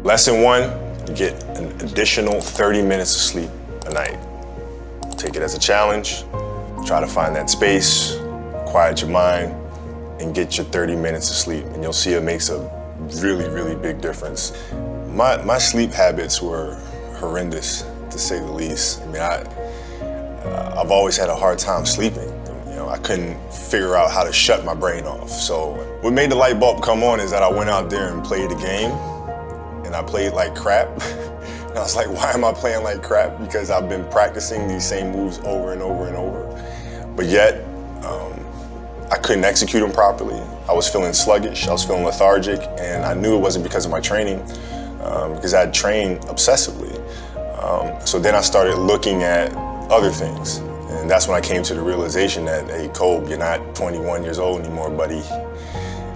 Lesson 1, you get an additional 30 minutes of sleep a night. Take it as a challenge, try to find that space, quiet your mind, and get your 30 minutes of sleep, and you'll see it makes a really, really big difference. My sleep habits were horrendous, to say the least. I mean, I've always had a hard time sleeping. You know, I couldn't figure out how to shut my brain off. So what made the light bulb come on is that I went out there and played the game, and I played like crap. And I was like, why am I playing like crap? Because I've been practicing these same moves over and over and over. But yet, I couldn't execute them properly. I was feeling sluggish, I was feeling lethargic, and I knew it wasn't because of my training, because I had trained obsessively. So then I started looking at other things. And that's when I came to the realization that, hey, Kobe, you're not 21 years old anymore, buddy.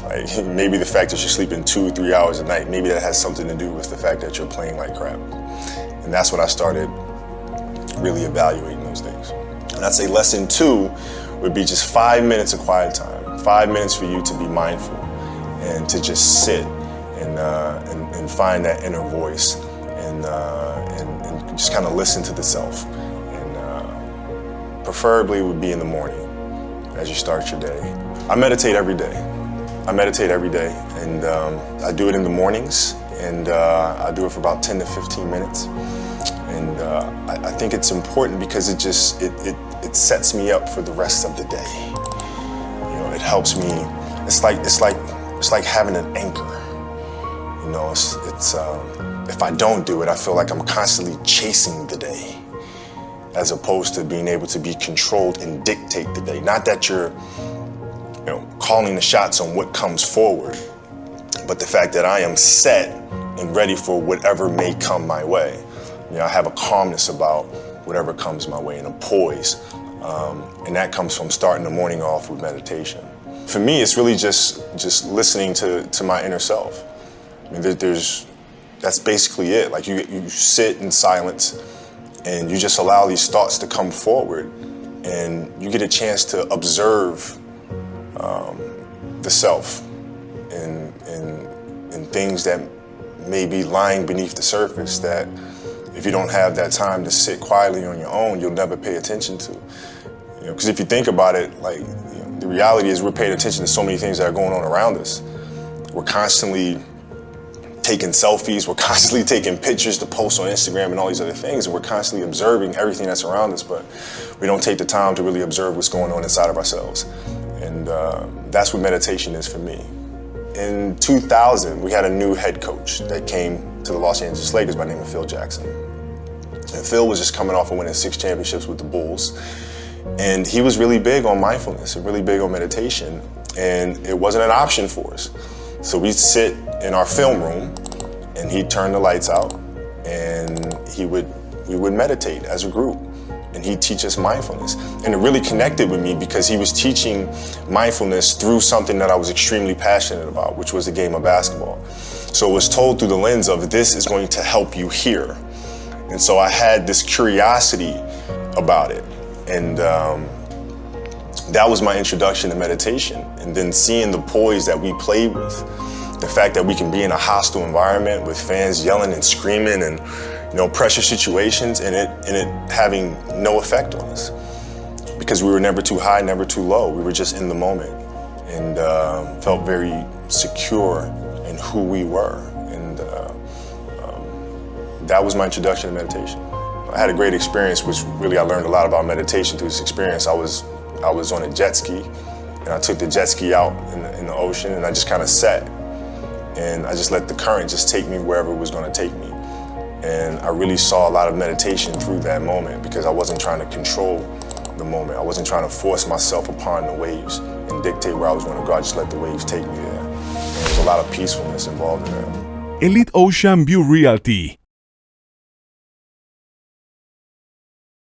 Like, maybe the fact that you're sleeping 2 or 3 hours a night, maybe that has something to do with the fact that you're playing like crap. And that's when I started really evaluating those things. And I'd say lesson 2 would be just 5 minutes of quiet time. 5 minutes for you to be mindful and to just sit and find that inner voice and just kind of listen to the self. And preferably it would be in the morning as you start your day. I meditate every day. And I do it in the mornings, and I do it for about 10 to 15 minutes. And I think it's important because it sets me up for the rest of the day. You know, it helps me. It's like having an anchor. You know, if I don't do it, I feel like I'm constantly chasing the day, as opposed to being able to be controlled and dictate the day. Not that you're, you know, calling the shots on what comes forward, but the fact that I am set and ready for whatever may come my way. You know, I have a calmness about whatever comes my way and a poise. And that comes from starting the morning off with meditation. For me, it's really just listening to my inner self. I mean, that's basically it. Like you sit in silence and you just allow these thoughts to come forward, and you get a chance to observe the self and things that may be lying beneath the surface that if you don't have that time to sit quietly on your own, you'll never pay attention to. You know, because if you think about it, like, you know, the reality is we're paying attention to so many things that are going on around us. We're constantly taking selfies, we're constantly taking pictures to post on Instagram and all these other things, and we're constantly observing everything that's around us, but we don't take the time to really observe what's going on inside of ourselves. And that's what meditation is for me. In 2000, we had a new head coach that came to the Los Angeles Lakers by the name of Phil Jackson. And Phil was just coming off of winning 6 championships with the Bulls. And he was really big on mindfulness and really big on meditation. And it wasn't an option for us. So we'd sit in our film room and he'd turn the lights out and we would meditate as a group. And he'd teach us mindfulness. And it really connected with me because he was teaching mindfulness through something that I was extremely passionate about, which was the game of basketball. So it was told through the lens of, this is going to help you here. And so I had this curiosity about it. And that was my introduction to meditation. And then seeing the poise that we played with, the fact that we can be in a hostile environment with fans yelling and screaming and, you know, pressure situations, and it having no effect on us. Because we were never too high, never too low. We were just in the moment and felt very secure in who we were. And that was my introduction to meditation. I had a great experience, which really I learned a lot about meditation through this experience. I was on a jet ski, and I took the jet ski out in the ocean, and I just kind of sat. And I just let the current just take me wherever it was going to take me. And I really saw a lot of meditation through that moment because I wasn't trying to control the moment. I wasn't trying to force myself upon the waves and dictate where I was going to go. I just let the waves take me there. And there's a lot of peacefulness involved in that. Elite Ocean View Realty.